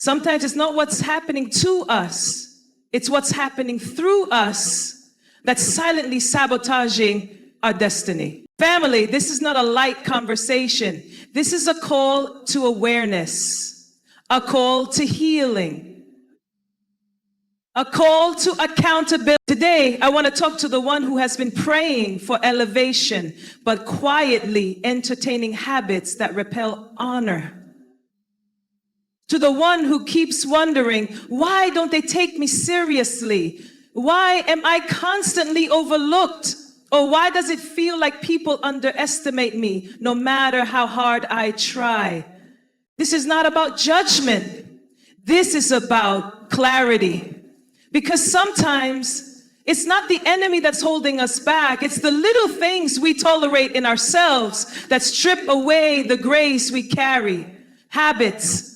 Sometimes it's not what's happening to us, it's what's happening through us that's silently sabotaging our destiny. Family, this is not a light conversation. This is a call to awareness, a call to healing, a call to accountability. Today, I want to talk to the one who has been praying for elevation, but quietly entertaining habits that repel honor. To the one who keeps wondering, why don't they take me seriously? Why am I constantly overlooked? Or why does it feel like people underestimate me no matter how hard I try? This is not about judgment. This is about clarity. Because sometimes it's not the enemy that's holding us back. It's the little things we tolerate in ourselves that strip away the grace we carry. Habits,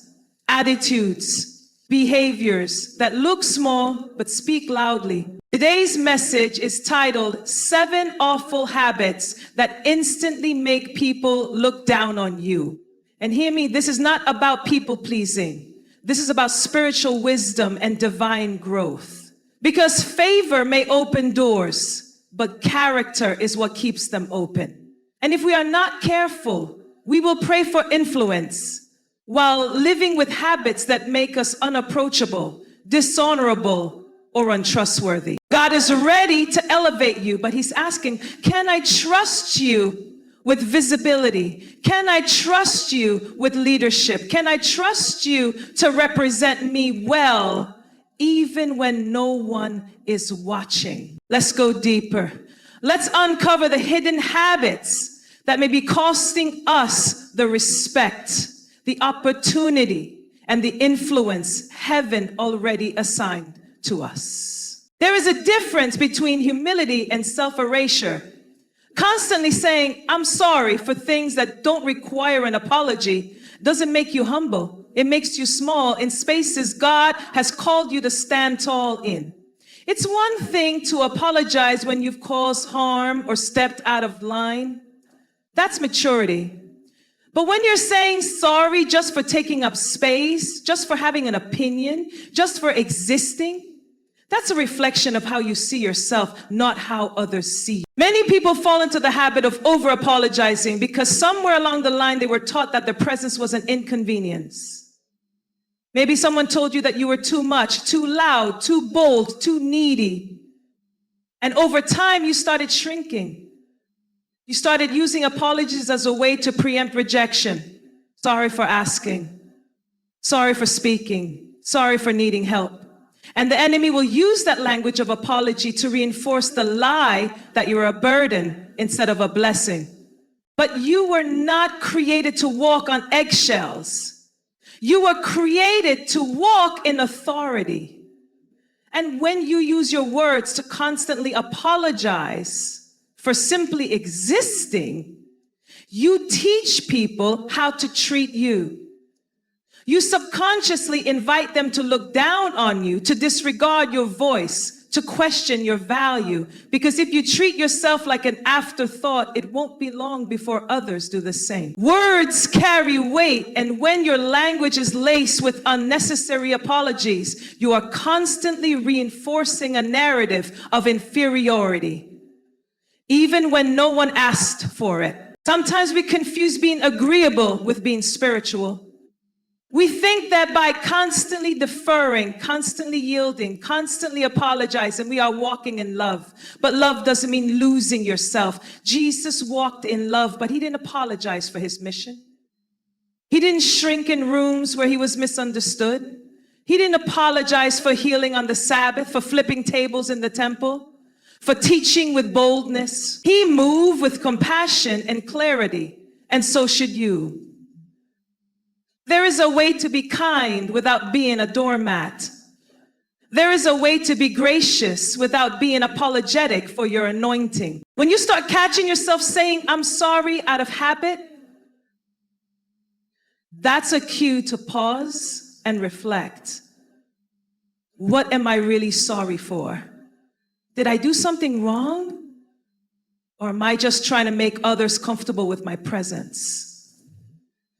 attitudes, behaviors that look small but speak loudly. Today's message is titled 7 Awful Habits That Instantly Make People Look Down on You. And hear me, this is not about people pleasing. This is about spiritual wisdom and divine growth. Because favor may open doors, but character is what keeps them open. And if we are not careful, we will pray for influence while living with habits that make us unapproachable, dishonorable, or untrustworthy. God is ready to elevate you, but he's asking, can I trust you with visibility? Can I trust you with leadership? Can I trust you to represent me well, even when no one is watching? Let's go deeper. Let's uncover the hidden habits that may be costing us the respect, the opportunity, and the influence heaven already assigned to us. There is a difference between humility and self-erasure. Constantly saying, I'm sorry for things that don't require an apology doesn't make you humble. It makes you small in spaces God has called you to stand tall in. It's one thing to apologize when you've caused harm or stepped out of line. That's maturity. But when you're saying sorry just for taking up space, just for having an opinion, just for existing, that's a reflection of how you see yourself, not how others see you. Many people fall into the habit of over-apologizing because somewhere along the line they were taught that their presence was an inconvenience. Maybe someone told you that you were too much, too loud, too bold, too needy. And over time you started shrinking. You started using apologies as a way to preempt rejection. Sorry for asking. Sorry for speaking. Sorry for needing help. And the enemy will use that language of apology to reinforce the lie that you're a burden instead of a blessing. But you were not created to walk on eggshells. You were created to walk in authority. And when you use your words to constantly apologize for simply existing, you teach people how to treat you. You subconsciously invite them to look down on you, to disregard your voice, to question your value. Because if you treat yourself like an afterthought, it won't be long before others do the same. Words carry weight, and when your language is laced with unnecessary apologies, you are constantly reinforcing a narrative of inferiority, even when no one asked for it. Sometimes we confuse being agreeable with being spiritual. We think that by constantly deferring, constantly yielding, constantly apologizing, we are walking in love. But love doesn't mean losing yourself. Jesus walked in love, but he didn't apologize for his mission. He didn't shrink in rooms where he was misunderstood. He didn't apologize for healing on the Sabbath, for flipping tables in the temple, for teaching with boldness. He moved with compassion and clarity, and so should you. There is a way to be kind without being a doormat. There is a way to be gracious without being apologetic for your anointing. When you start catching yourself saying, I'm sorry out of habit, that's a cue to pause and reflect. What am I really sorry for? Did I do something wrong? Or am I just trying to make others comfortable with my presence?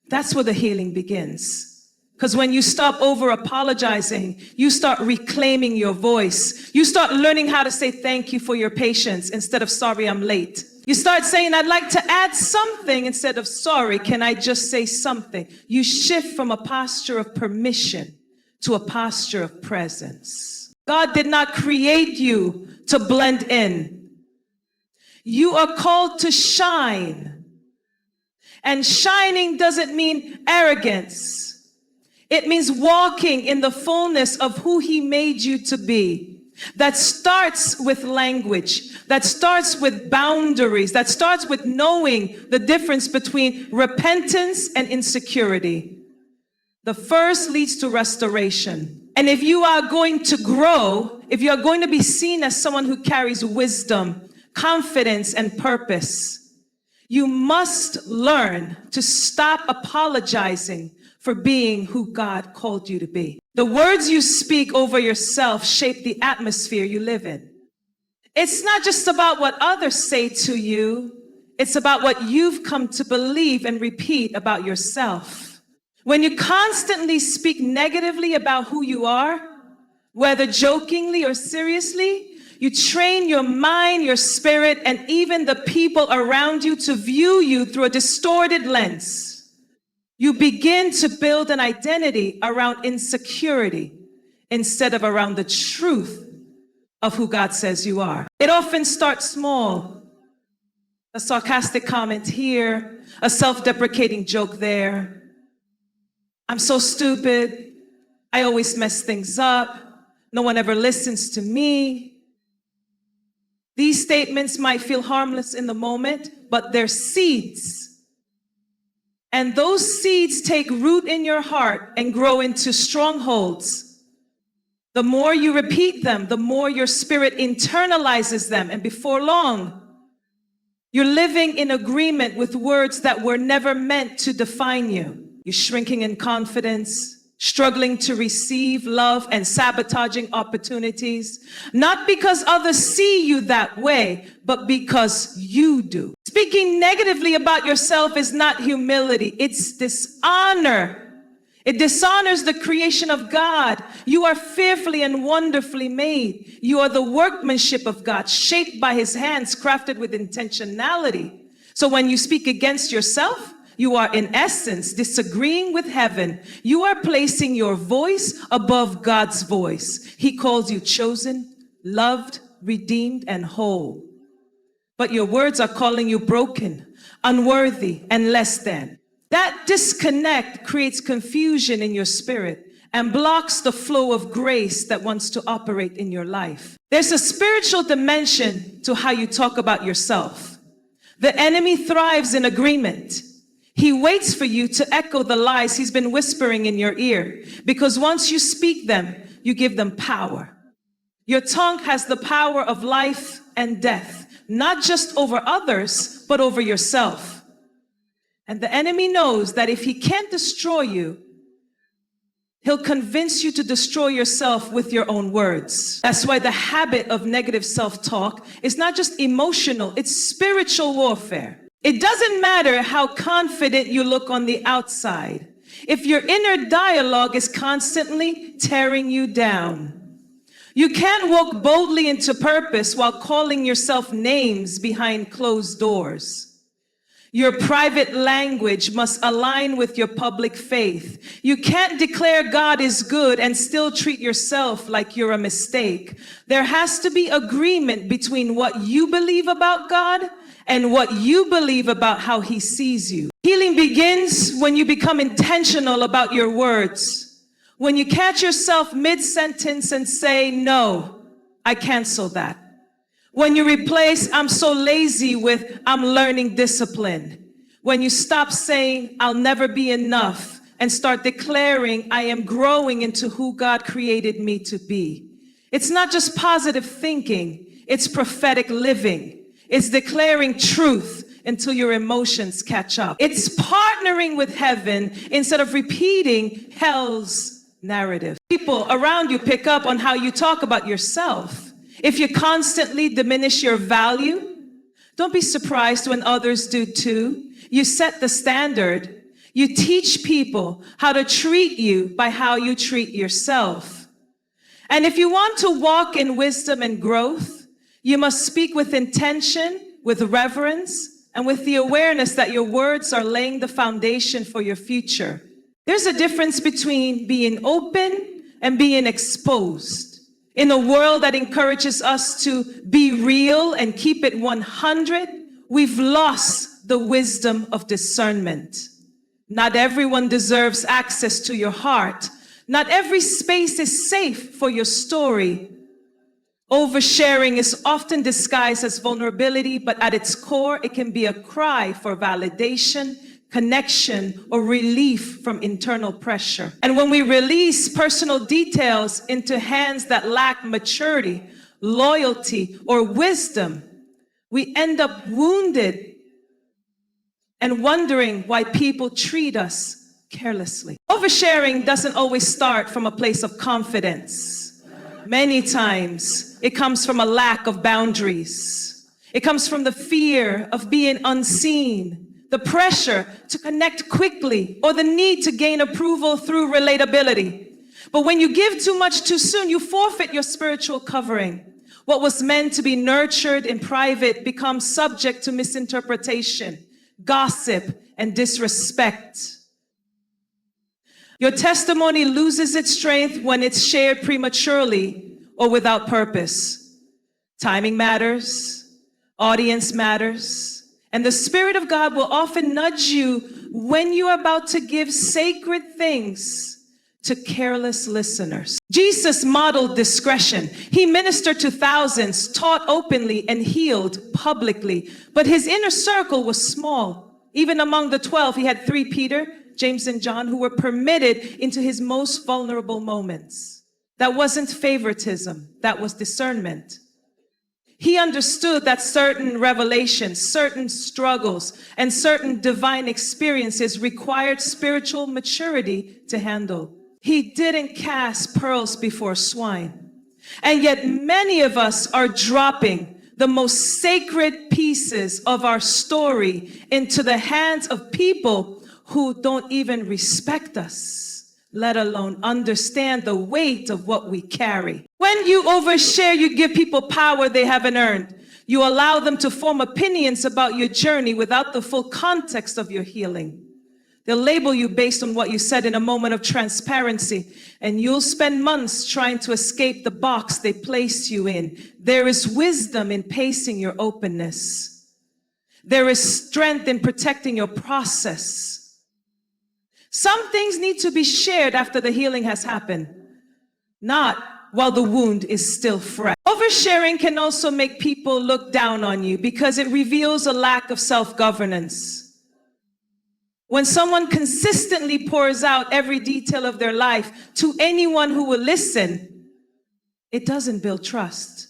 That's where the healing begins. Because when you stop over apologizing, you start reclaiming your voice. You start learning how to say thank you for your patience instead of sorry, I'm late. You start saying, I'd like to add something instead of sorry, can I just say something? You shift from a posture of permission to a posture of presence. God did not create you to blend in. You are called to shine. And shining doesn't mean arrogance. It means walking in the fullness of who He made you to be. That starts with language, that starts with boundaries, that starts with knowing the difference between repentance and insecurity. The first leads to restoration. And if you are going to grow, if you are going to be seen as someone who carries wisdom, confidence, and purpose, you must learn to stop apologizing for being who God called you to be. The words you speak over yourself shape the atmosphere you live in. It's not just about what others say to you, it's about what you've come to believe and repeat about yourself. When you constantly speak negatively about who you are, whether jokingly or seriously, you train your mind, your spirit, and even the people around you to view you through a distorted lens. You begin to build an identity around insecurity instead of around the truth of who God says you are. It often starts small. A sarcastic comment here, a self-deprecating joke there. I'm so stupid. I always mess things up. No one ever listens to me. These statements might feel harmless in the moment, but they're seeds. And those seeds take root in your heart and grow into strongholds. The more you repeat them, the more your spirit internalizes them. And before long, you're living in agreement with words that were never meant to define you. You're shrinking in confidence, struggling to receive love, and sabotaging opportunities. Not because others see you that way, but because you do. Speaking negatively about yourself is not humility, it's dishonor. It dishonors the creation of God. You are fearfully and wonderfully made. You are the workmanship of God, shaped by His hands, crafted with intentionality. So when you speak against yourself, you are in essence disagreeing with heaven. You are placing your voice above God's voice. He calls you chosen, loved, redeemed, and whole. But your words are calling you broken, unworthy, and less than. That disconnect creates confusion in your spirit and blocks the flow of grace that wants to operate in your life. There's a spiritual dimension to how you talk about yourself. The enemy thrives in agreement. He waits for you to echo the lies he's been whispering in your ear, because once you speak them, you give them power. Your tongue has the power of life and death, not just over others, but over yourself. And the enemy knows that if he can't destroy you, he'll convince you to destroy yourself with your own words. That's why the habit of negative self-talk is not just emotional, it's spiritual warfare. It doesn't matter how confident you look on the outside. If your inner dialogue is constantly tearing you down, you can't walk boldly into purpose while calling yourself names behind closed doors. Your private language must align with your public faith. You can't declare God is good and still treat yourself like you're a mistake. There has to be agreement between what you believe about God and what you believe about how He sees you. Healing begins when you become intentional about your words. When you catch yourself mid-sentence and say, no, I cancel that. When you replace I'm so lazy with I'm learning discipline. When you stop saying I'll never be enough and start declaring I am growing into who God created me to be. It's not just positive thinking, it's prophetic living. It's declaring truth until your emotions catch up. It's partnering with heaven instead of repeating hell's narrative. People around you pick up on how you talk about yourself. If you constantly diminish your value, don't be surprised when others do too. You set the standard. You teach people how to treat you by how you treat yourself. And if you want to walk in wisdom and growth, you must speak with intention, with reverence, and with the awareness that your words are laying the foundation for your future. There's a difference between being open and being exposed. In a world that encourages us to be real and keep it 100, we've lost the wisdom of discernment. Not everyone deserves access to your heart. Not every space is safe for your story. Oversharing is often disguised as vulnerability, but at its core, it can be a cry for validation, connection, or relief from internal pressure. And when we release personal details into hands that lack maturity, loyalty, or wisdom, we end up wounded and wondering why people treat us carelessly. Oversharing doesn't always start from a place of confidence. Many times, it comes from a lack of boundaries. It comes from the fear of being unseen, the pressure to connect quickly, or the need to gain approval through relatability. But when you give too much too soon, you forfeit your spiritual covering. What was meant to be nurtured in private becomes subject to misinterpretation, gossip, and disrespect. Your testimony loses its strength when it's shared prematurely or without purpose. Timing matters, audience matters, and the Spirit of God will often nudge you when you're about to give sacred things to careless listeners. Jesus modeled discretion. He ministered to thousands, taught openly, and healed publicly. But his inner circle was small. Even among the 12, he had 3, Peter, James, and John, who were permitted into his most vulnerable moments. That wasn't favoritism, that was discernment. He understood that certain revelations, certain struggles, and certain divine experiences required spiritual maturity to handle. He didn't cast pearls before swine. And yet many of us are dropping the most sacred pieces of our story into the hands of people who don't even respect us, let alone understand the weight of what we carry. When you overshare, you give people power they haven't earned. You allow them to form opinions about your journey without the full context of your healing. They'll label you based on what you said in a moment of transparency, and you'll spend months trying to escape the box they placed you in. There is wisdom in pacing your openness. There is strength in protecting your process. Some things need to be shared after the healing has happened, not while the wound is still fresh. Oversharing can also make people look down on you because it reveals a lack of self-governance. When someone consistently pours out every detail of their life to anyone who will listen, it doesn't build trust.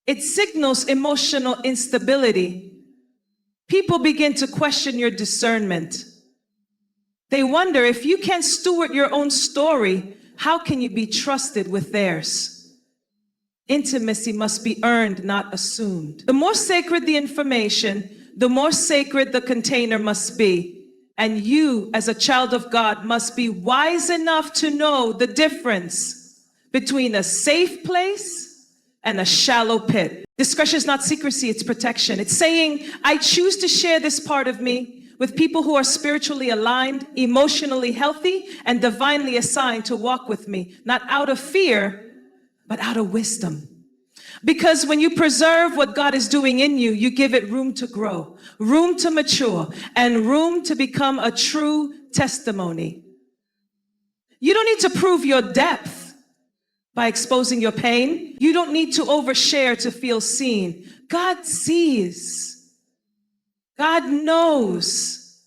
It signals emotional instability. People begin to question your discernment. They wonder, if you can't steward your own story, how can you be trusted with theirs? Intimacy must be earned, not assumed. The more sacred the information, the more sacred the container must be. And you, as a child of God, must be wise enough to know the difference between a safe place and a shallow pit. Discretion is not secrecy, it's protection. It's saying, I choose to share this part of me with people who are spiritually aligned, emotionally healthy, and divinely assigned to walk with me, not out of fear, but out of wisdom. Because when you preserve what God is doing in you, you give it room to grow, room to mature, and room to become a true testimony. You don't need to prove your depth by exposing your pain. You don't need to overshare to feel seen. God sees. God knows.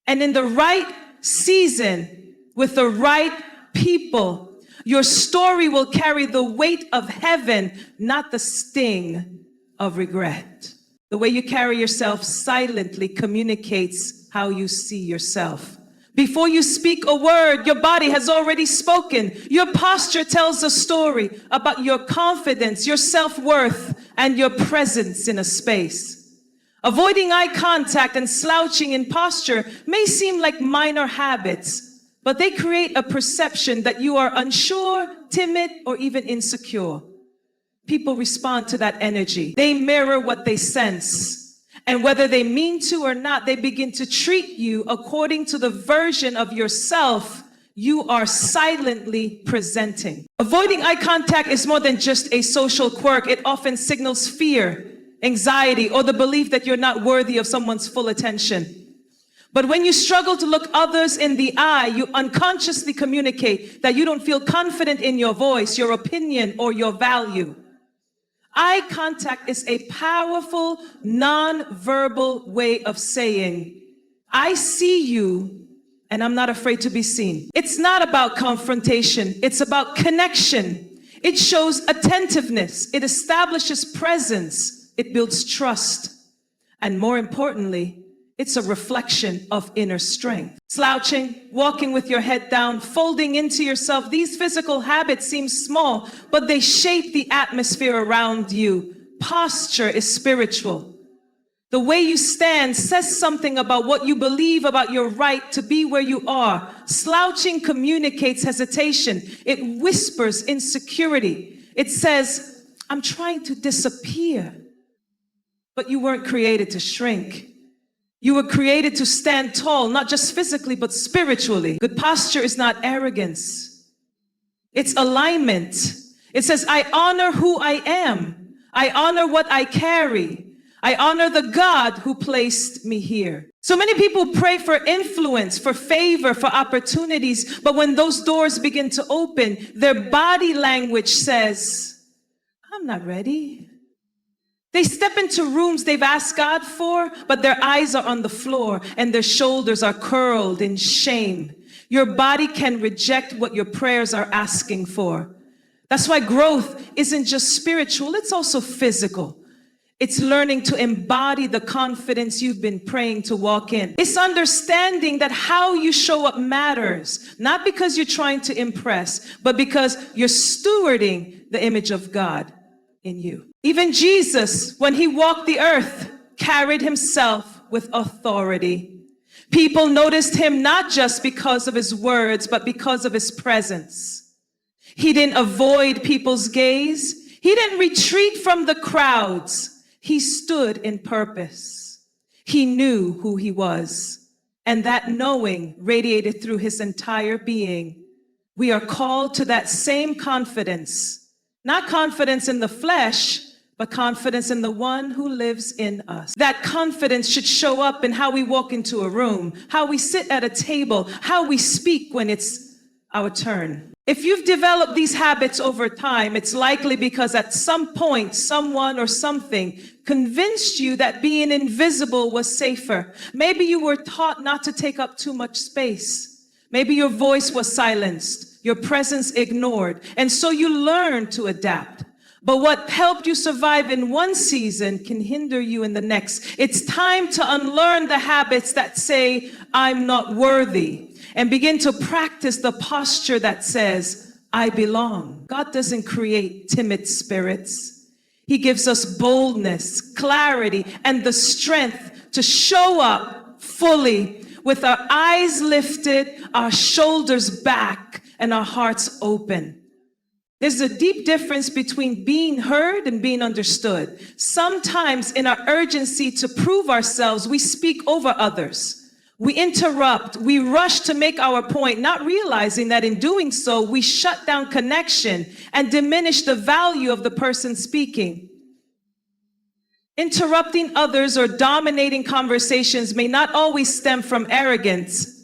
And in the right season, with the right people, your story will carry the weight of heaven, not the sting of regret. The way you carry yourself silently communicates how you see yourself. Before you speak a word, your body has already spoken. Your posture tells a story about your confidence, your self-worth, and your presence in a space. Avoiding eye contact and slouching in posture may seem like minor habits, but they create a perception that you are unsure, timid, or even insecure. People respond to that energy. They mirror what they sense. And whether they mean to or not, they begin to treat you according to the version of yourself you are silently presenting. Avoiding eye contact is more than just a social quirk. It often signals fear, anxiety, or the belief that you're not worthy of someone's full attention. But when you struggle to look others in the eye, you unconsciously communicate that you don't feel confident in your voice, your opinion, or your value. Eye contact is a powerful, non-verbal way of saying, I see you, and I'm not afraid to be seen. It's not about confrontation. It's about connection. It shows attentiveness. It establishes presence. It builds trust. And more importantly, it's a reflection of inner strength. Slouching, walking with your head down, folding into yourself, these physical habits seem small, but they shape the atmosphere around you. Posture is spiritual. The way you stand says something about what you believe about your right to be where you are. Slouching communicates hesitation. It whispers insecurity. It says, I'm trying to disappear. But you weren't created to shrink. You were created to stand tall, not just physically, but spiritually. Good posture is not arrogance. It's alignment. It says, I honor who I am. I honor what I carry. I honor the God who placed me here. So many people pray for influence, for favor, for opportunities, but when those doors begin to open, their body language says, I'm not ready. They step into rooms they've asked God for, but their eyes are on the floor and their shoulders are curled in shame. Your body can reject what your prayers are asking for. That's why growth isn't just spiritual, it's also physical. It's learning to embody the confidence you've been praying to walk in. It's understanding that how you show up matters, not because you're trying to impress, but because you're stewarding the image of God in you. Even Jesus, when he walked the earth, carried himself with authority. People noticed him not just because of his words, but because of his presence. He didn't avoid people's gaze. He didn't retreat from the crowds. He stood in purpose. He knew who he was, and that knowing radiated through his entire being. We are called to that same confidence. Not confidence in the flesh, but confidence in the one who lives in us. That confidence should show up in how we walk into a room, how we sit at a table, how we speak when it's our turn. If you've developed these habits over time, it's likely because at some point, someone or something convinced you that being invisible was safer. Maybe you were taught not to take up too much space. Maybe your voice was silenced. Your presence ignored, and so you learn to adapt. But what helped you survive in one season can hinder you in the next. It's time to unlearn the habits that say, I'm not worthy, and begin to practice the posture that says, I belong. God doesn't create timid spirits. He gives us boldness, clarity, and the strength to show up fully with our eyes lifted, our shoulders back, and our hearts open. There's a deep difference between being heard and being understood. Sometimes in our urgency to prove ourselves, we speak over others. We interrupt, we rush to make our point, not realizing that in doing so, we shut down connection and diminish the value of the person speaking. Interrupting others or dominating conversations may not always stem from arrogance.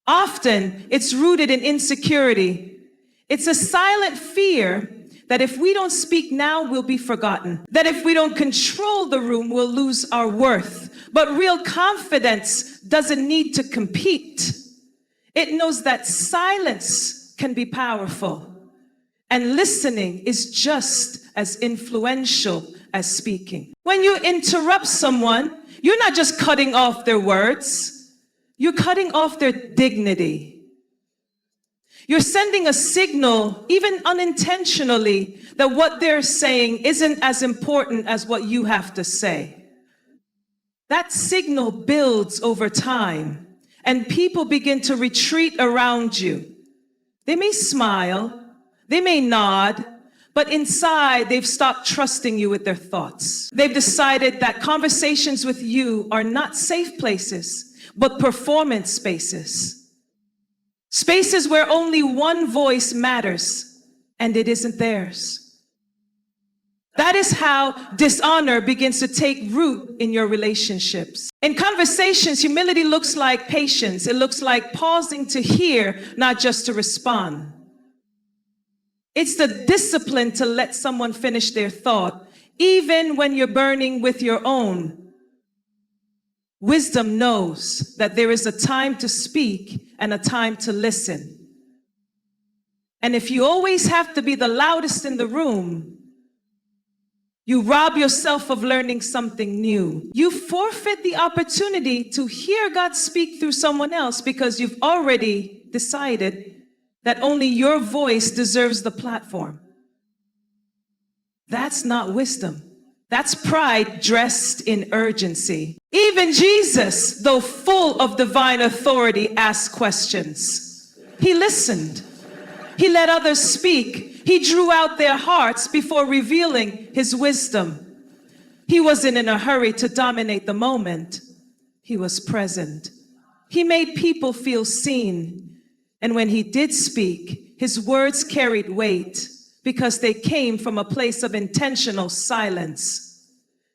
Often, it's rooted in insecurity. It's a silent fear that if we don't speak now, we'll be forgotten. That if we don't control the room, we'll lose our worth. But real confidence doesn't need to compete. It knows that silence can be powerful. And listening is just as influential as speaking. When you interrupt someone, you're not just cutting off their words. You're cutting off their dignity. You're sending a signal, even unintentionally, that what they're saying isn't as important as what you have to say. That signal builds over time, and people begin to retreat around you. They may smile, they may nod, but inside they've stopped trusting you with their thoughts. They've decided that conversations with you are not safe places, but performance spaces. Spaces where only one voice matters, and it isn't theirs. That is how dishonor begins to take root in your relationships. In conversations, humility looks like patience. It looks like pausing to hear, not just to respond. It's the discipline to let someone finish their thought, even when you're burning with your own. Wisdom knows that there is a time to speak and a time to listen. And if you always have to be the loudest in the room, you rob yourself of learning something new. You forfeit the opportunity to hear God speak through someone else because you've already decided that only your voice deserves the platform. That's not wisdom. That's pride dressed in urgency. Even Jesus, though full of divine authority, asked questions. He listened. He let others speak. He drew out their hearts before revealing his wisdom. He wasn't in a hurry to dominate the moment. He was present. He made people feel seen. And when he did speak, his words carried weight because they came from a place of intentional silence.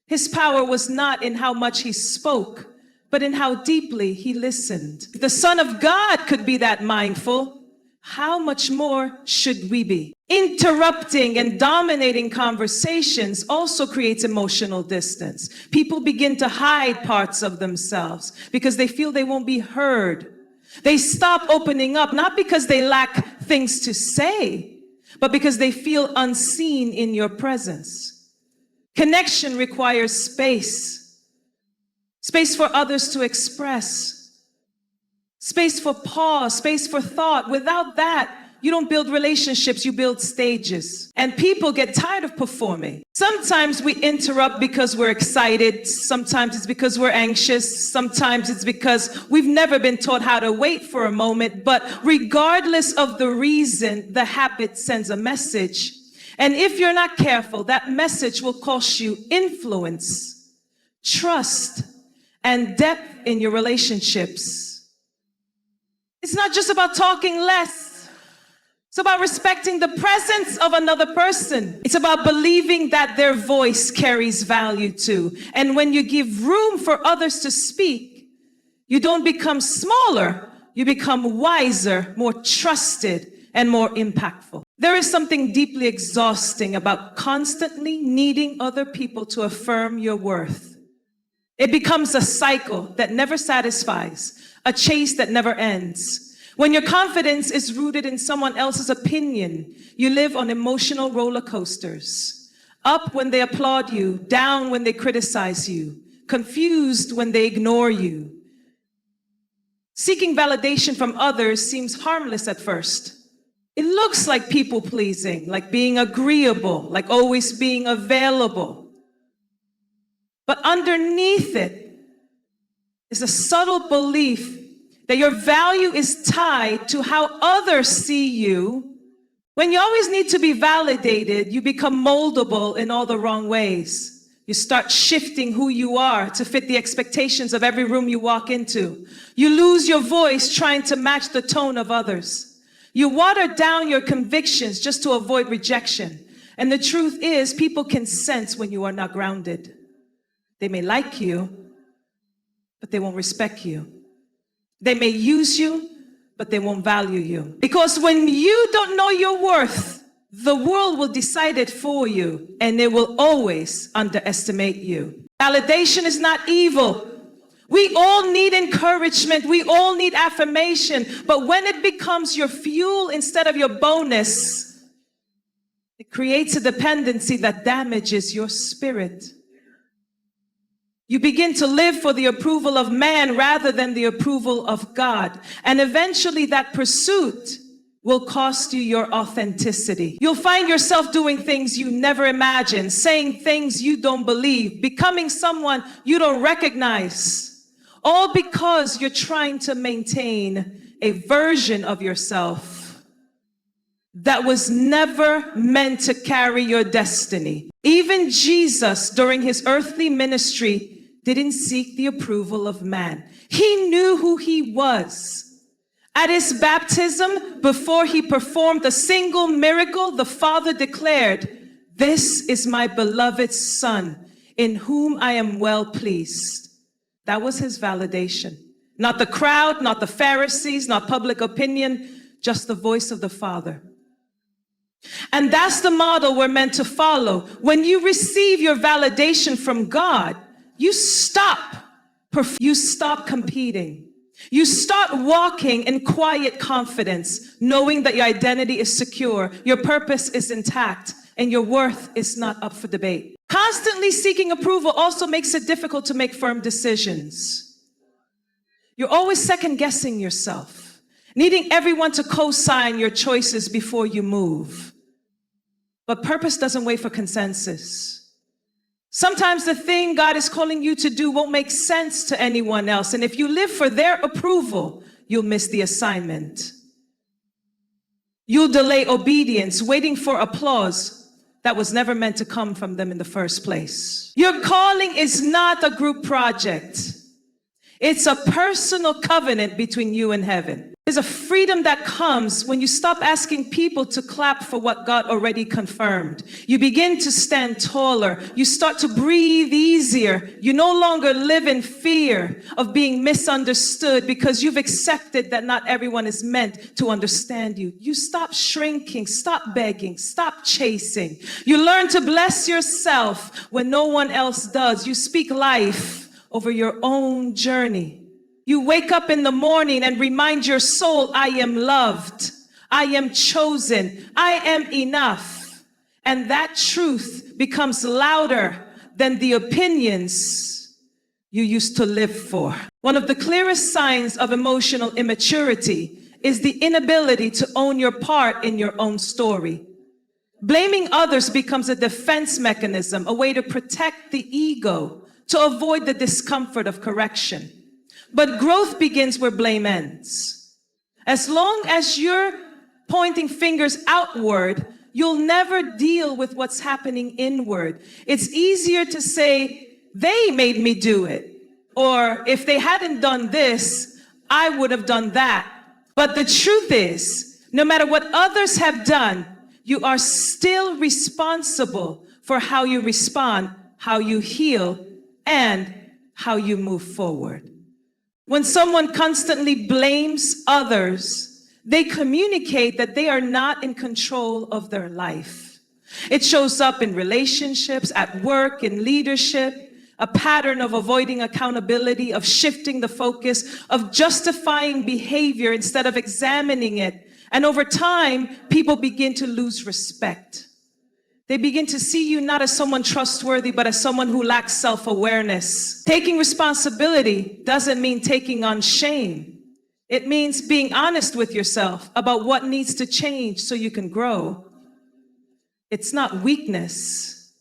His power was not in how much he spoke, but in how deeply he listened. If the Son of God could be that mindful, how much more should we be? Interrupting and dominating conversations also creates emotional distance. People begin to hide parts of themselves because they feel they won't be heard. They stop opening up, not because they lack things to say, but because they feel unseen in your presence. Connection requires space. Space for others to express. Space for pause, space for thought. Without that, you don't build relationships, you build stages. And people get tired of performing. Sometimes we interrupt because we're excited. Sometimes it's because we're anxious. Sometimes it's because we've never been taught how to wait for a moment. But regardless of the reason, the habit sends a message. And if you're not careful, that message will cost you influence, trust, and depth in your relationships. It's not just about talking less. It's about respecting the presence of another person. It's about believing that their voice carries value too. And when you give room for others to speak, you don't become smaller, you become wiser, more trusted, and more impactful. There is something deeply exhausting about constantly needing other people to affirm your worth. It becomes a cycle that never satisfies, a chase that never ends. When your confidence is rooted in someone else's opinion, you live on emotional roller coasters. Up when they applaud you, down when they criticize you, confused when they ignore you. Seeking validation from others seems harmless at first. It looks like people pleasing, like being agreeable, like always being available. But underneath it is a subtle belief that your value is tied to how others see you. When you always need to be validated, you become moldable in all the wrong ways. You start shifting who you are to fit the expectations of every room you walk into. You lose your voice trying to match the tone of others. You water down your convictions just to avoid rejection. And the truth is, people can sense when you are not grounded. They may like you, but they won't respect you. They may use you, but they won't value you. Because when you don't know your worth, the world will decide it for you, and it will always underestimate you. Validation is not evil. We all need encouragement. We all need affirmation. But when it becomes your fuel instead of your bonus, it creates a dependency that damages your spirit. You begin to live for the approval of man rather than the approval of God. And eventually that pursuit will cost you your authenticity. You'll find yourself doing things you never imagined, saying things you don't believe, becoming someone you don't recognize, all because you're trying to maintain a version of yourself that was never meant to carry your destiny. Even Jesus, during his earthly ministry, didn't seek the approval of man. He knew who he was. At his baptism, before he performed a single miracle, the Father declared, "This is my beloved Son, in whom I am well pleased." That was his validation. Not the crowd, not the Pharisees, not public opinion, just the voice of the Father. And that's the model we're meant to follow. When you receive your validation from God, you stop competing. You start walking in quiet confidence, knowing that your identity is secure, your purpose is intact, and your worth is not up for debate. Constantly seeking approval also makes it difficult to make firm decisions. You're always second-guessing yourself, needing everyone to co-sign your choices before you move. But purpose doesn't wait for consensus. Sometimes the thing God is calling you to do won't make sense to anyone else. And if you live for their approval, you'll miss the assignment. You'll delay obedience, waiting for applause that was never meant to come from them in the first place. Your calling is not a group project. It's a personal covenant between you and heaven. There's a freedom that comes when you stop asking people to clap for what God already confirmed. You begin to stand taller. You start to breathe easier. You no longer live in fear of being misunderstood because you've accepted that not everyone is meant to understand you. You stop shrinking, stop begging, stop chasing. You learn to bless yourself when no one else does. You speak life over your own journey. You wake up in the morning and remind your soul, I am loved, I am chosen, I am enough. And that truth becomes louder than the opinions you used to live for. One of the clearest signs of emotional immaturity is the inability to own your part in your own story. Blaming others becomes a defense mechanism, a way to protect the ego, to avoid the discomfort of correction. But growth begins where blame ends. As long as you're pointing fingers outward, you'll never deal with what's happening inward. It's easier to say, they made me do it. Or if they hadn't done this, I would have done that. But the truth is, no matter what others have done, you are still responsible for how you respond, how you heal, and how you move forward. When someone constantly blames others, they communicate that they are not in control of their life. It shows up in relationships, at work, in leadership, a pattern of avoiding accountability, of shifting the focus, of justifying behavior instead of examining it. And over time, people begin to lose respect. They begin to see you not as someone trustworthy, but as someone who lacks self-awareness. Taking responsibility doesn't mean taking on shame. It means being honest with yourself about what needs to change so you can grow. It's not weakness,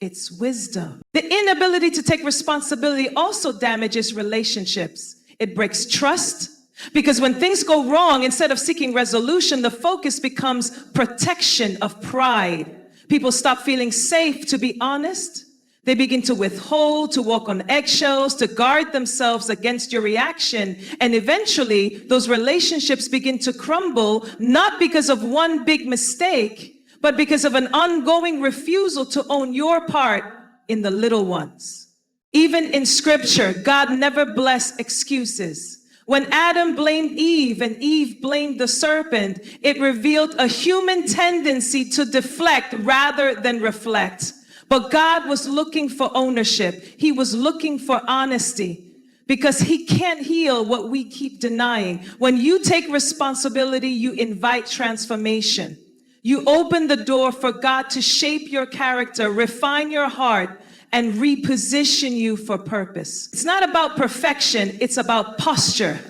it's wisdom. The inability to take responsibility also damages relationships. It breaks trust, because when things go wrong, instead of seeking resolution, the focus becomes protection of pride. People stop feeling safe to be honest. They begin to withhold, to walk on eggshells, to guard themselves against your reaction. And eventually, those relationships begin to crumble, not because of one big mistake, but because of an ongoing refusal to own your part in the little ones. Even in scripture, God never blessed excuses. When Adam blamed Eve and Eve blamed the serpent, it revealed a human tendency to deflect rather than reflect. But God was looking for ownership. He was looking for honesty, because he can't heal what we keep denying. When you take responsibility, you invite transformation. You open the door for God to shape your character, refine your heart, and reposition you for purpose. It's not about perfection, it's about posture.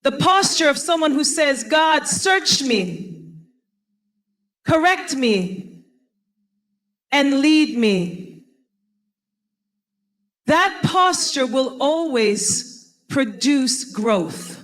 The posture of someone who says, God, search me, correct me, and lead me. That posture will always produce growth.